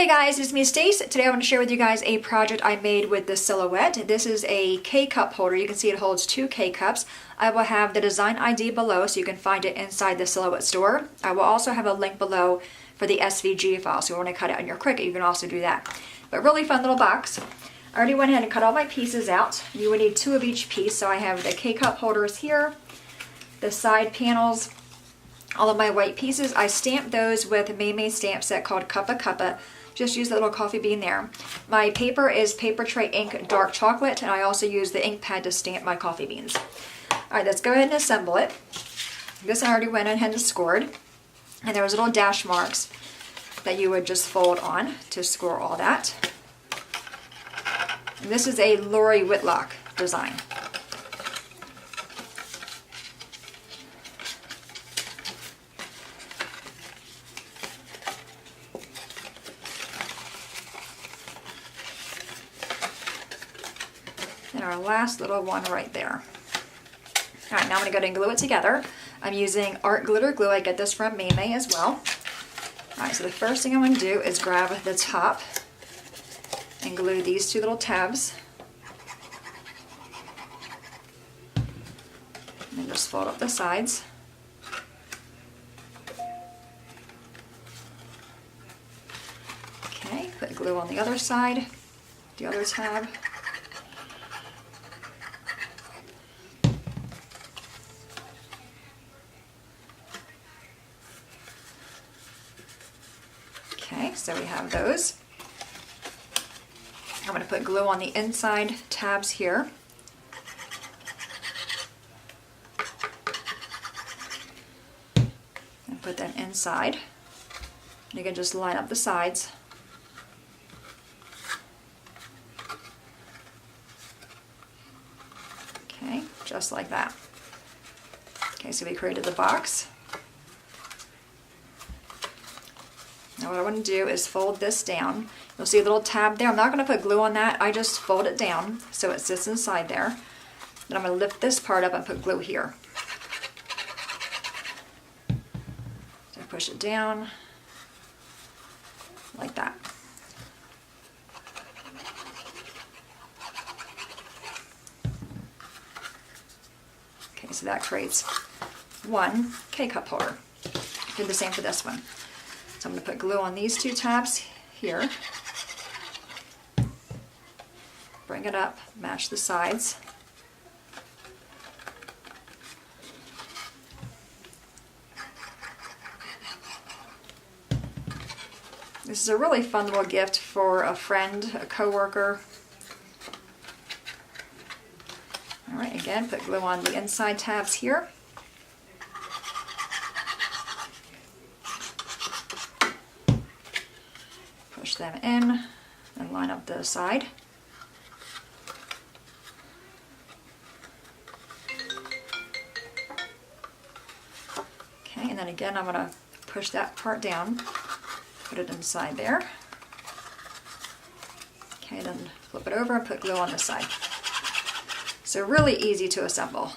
Hey guys, it's me Stace. Today I want to share with you guys a project I made with the silhouette. This is a K-cup holder. You can see it holds 2 K-cups. I will have the design ID below so you can find it inside the silhouette store. I will also have a link below for the SVG file, so if you want to cut it on your Cricut, you can also do that. But really fun little box. I already went ahead and cut all my pieces out. You would need 2 of each piece, so I have the K-cup holders here, the side panels, all of my white pieces. I stamped those with a May stamp set called Cuppa Cuppa. Just use the little coffee bean there. My paper is Paper Tray Ink Dark Chocolate, and I also use the ink pad to stamp my coffee beans. Alright, let's go ahead and assemble it. This I already went ahead and scored. And there was little dash marks that you would just fold on to score all that. And this is a Lori Whitlock design. And our last little one right there. Alright, now I'm going to go ahead and glue it together. I'm using art glitter glue. I get this from May as well. Alright, so the first thing I'm going to do is grab the top and glue these 2 little tabs. And then just fold up the sides. Okay, put glue on the other side, the other tab. Okay, so we have those. I'm going to put glue on the inside tabs here. And put them inside. And you can just line up the sides. Okay, just like that. Okay, so we created the box. Now what I want to do is fold this down. You'll see a little tab there. I'm not going to put glue on that. I just fold it down so it sits inside there. Then I'm going to lift this part up and put glue here. So push it down like that. Okay, so that creates one K-cup holder. Do the same for this one. So I'm going to put glue on these 2 tabs here. Bring it up, match the sides. This is a really fun little gift for a friend, a coworker. Alright, again, put glue on the inside tabs here. Push them in and line up the side. Okay, and then again I'm going to push that part down, put it inside there. Okay, then flip it over and put glue on the side. So really easy to assemble.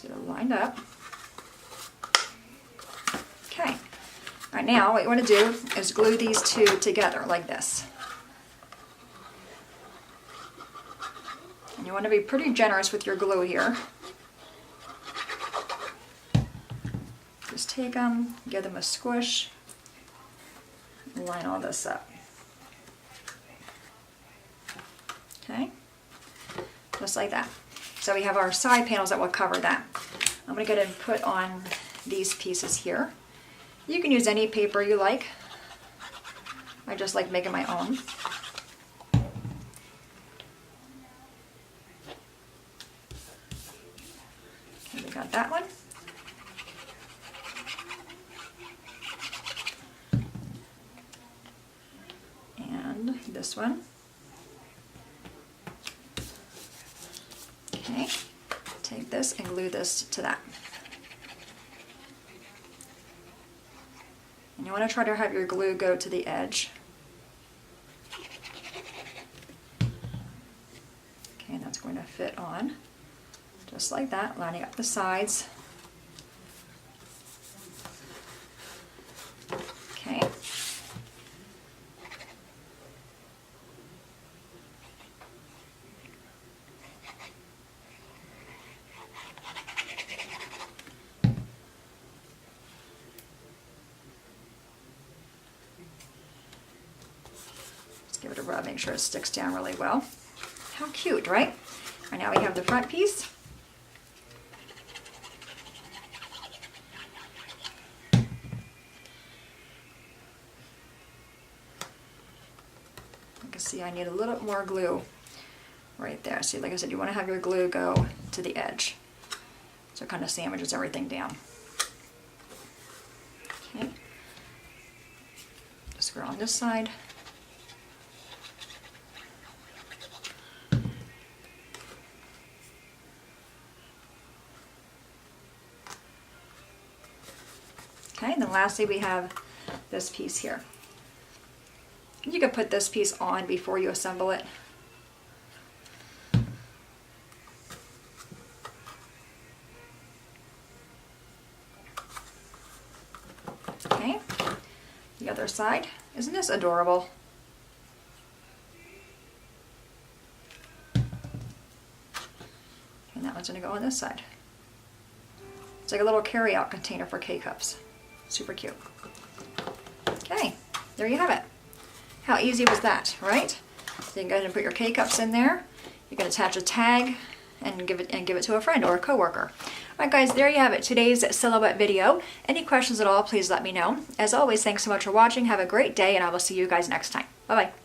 Get it lined up. Okay. All right, now what you want to do is glue these 2 together like this. And you want to be pretty generous with your glue here. Just take them, give them a squish, and line all this up. Okay. Just like that. So we have our side panels that will cover that. I'm going to go ahead and put on these pieces here. You can use any paper you like. I just like making my own. Okay, we got that one. And this one. Okay, take this and glue this to that. And you want to try to have your glue go to the edge. Okay, that's going to fit on Just like that, lining up the sides. Okay. Let's give it a rub, make sure it sticks down really well. How cute, right? All right, now we have the front piece. See, I need a little more glue right there. See, like I said, you want to have your glue go to the edge, so it kind of sandwiches everything down. Okay, just go on this side. Okay, and then lastly we have this piece here. You can put this piece on before you assemble it. Okay, the other side. Isn't this adorable? And that one's going to go on this side. It's like a little carry-out container for K-cups. Super cute. Okay, there you have it. How easy was that, right? So you can go ahead and put your K-cups in there. You can attach a tag and give it to a friend or a coworker. Alright guys, there you have it, today's silhouette video. Any questions at all, please let me know. As always, thanks so much for watching. Have a great day, and I will see you guys next time. Bye-bye.